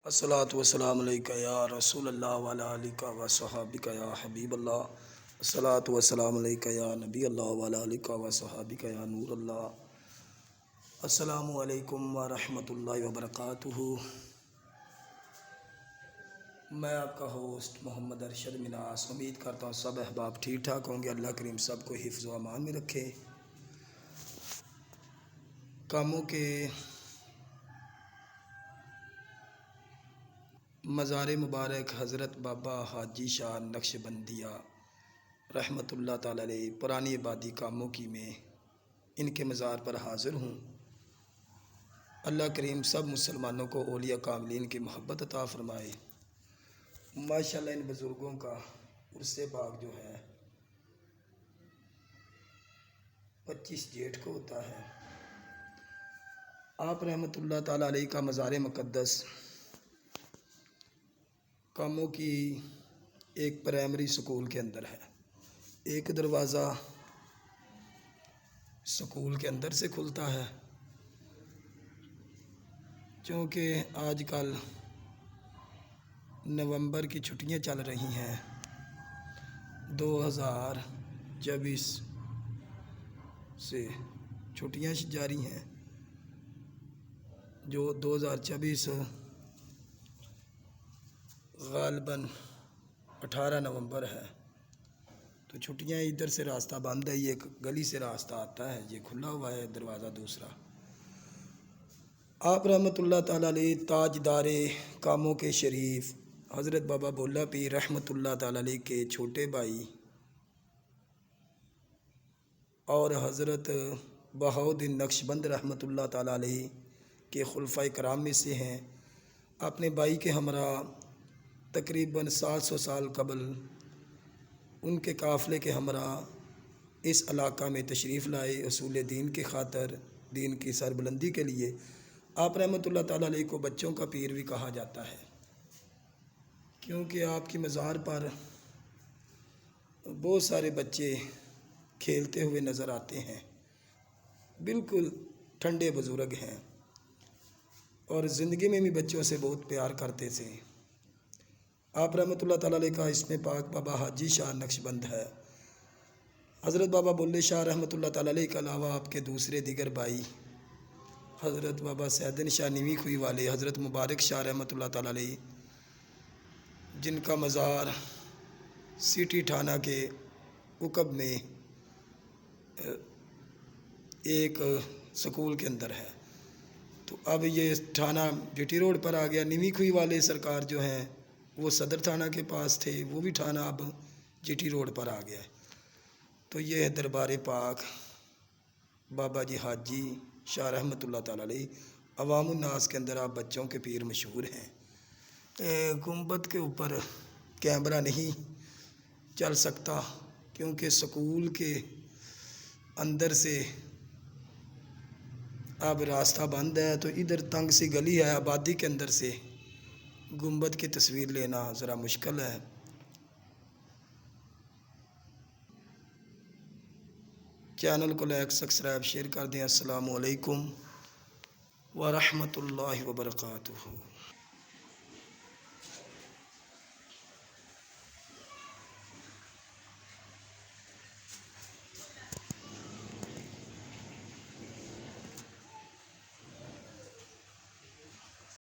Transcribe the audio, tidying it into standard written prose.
الصلاۃ والسلام علیکہ یا رسول اللہ وعلی آلکہ و صحابکہ یا حبیب اللہ۔ الصلاۃ والسلام علیکہ یا نبی اللہ وعلی آلکہ و صحابکہ یا نور اللہ۔ السلام علیکم ورحمۃ اللہ وبرکاتہ۔ میں آپ کا ہوسٹ محمد ارشد مناس امید کرتا ہوں سب احباب ٹھیک ٹھاک ہوں گے۔ اللہ کریم سب کو حفظ و امان میں رکھے۔ کاموں کے مزار مبارک حضرت بابا حاجی شاہ نقش بندیہ رحمۃ اللہ تعالی علیہ پرانی آبادی کاموں کی میں ان کے مزار پر حاضر ہوں۔ اللہ کریم سب مسلمانوں کو اولیاء کاملین کی محبت عطا فرمائے۔ ماشاءاللہ ان بزرگوں کا عرس پاک جو ہے 25 جیٹھ کو ہوتا ہے۔ آپ رحمۃ اللہ تعالی علیہ کا مزار مقدس کاموں کی ایک پرائمری سکول کے اندر ہے۔ ایک دروازہ سکول کے اندر سے کھلتا ہے، چونکہ آج کل نومبر کی چھٹیاں چل رہی ہیں، 2024 سے چھٹیاں جاری ہیں، جو 2024 غالباً 18 نومبر ہے، تو چھٹیاں ادھر سے راستہ بند ہے، یہ ایک گلی سے راستہ آتا ہے، یہ کھلا ہوا ہے دروازہ دوسرا۔ آپ رحمۃ اللہ تعالیٰ علیہ تاجدار کاموں کے شریف حضرت بابا بھولا پیر رحمۃ اللہ تعالیٰ علیہ کے چھوٹے بھائی اور حضرت بہاؤالدین نقش بند رحمۃ اللہ تعالیٰ علیہ کے خلفائے کرام میں سے ہیں۔ اپنے بھائی کے ہمراہ تقریباً 700 سال قبل ان کے قافلے کے ہمراہ اس علاقہ میں تشریف لائے، اصول دین کی خاطر، دین کی سربلندی کے لیے۔ آپ رحمۃ اللہ تعالیٰ علیہ کو بچوں کا پیر بھی کہا جاتا ہے، کیونکہ آپ کی مزار پر بہت سارے بچے کھیلتے ہوئے نظر آتے ہیں۔ بالکل ٹھنڈے بزرگ ہیں اور زندگی میں بھی بچوں سے بہت پیار کرتے تھے۔ آپ رحمۃ اللہ تعالیٰ علیہ کا اسم پاک بابا حاجی شاہ نقش بند ہے۔ حضرت بابا بلے شاہ رحمۃ اللہ تعالیٰ علیہ کے علاوہ آپ کے دوسرے دیگر بھائی حضرت بابا سیدن شاہ نیوی خوئی والے حضرت مبارک شاہ رحمۃ اللہ تعالیٰ علیہ، جن کا مزار سٹی تھانہ کے عقب میں ایک سکول کے اندر ہے، تو اب یہ تھانہ جٹی روڈ پر آ گیا۔ نیوی خوئی والے سرکار جو ہیں وہ صدر تھانہ کے پاس تھے، وہ بھی تھانہ اب جٹی روڈ پر آ گیا ہے۔ تو یہ ہے دربار پاک بابا جی حاجی شاہ رحمۃ اللہ تعالیٰ علیہ۔ عوام الناس کے اندر آپ بچوں کے پیر مشہور ہیں۔ گنبد کے اوپر کیمرہ نہیں چل سکتا، کیونکہ سکول کے اندر سے اب راستہ بند ہے، تو ادھر تنگ سی گلی ہے، آبادی کے اندر سے گنبد کی تصویر لینا ذرا مشکل ہے۔ چینل کو لائک سبسکرائب شیئر کر دیں۔ السلام علیکم ورحمۃ اللہ وبرکاتہ۔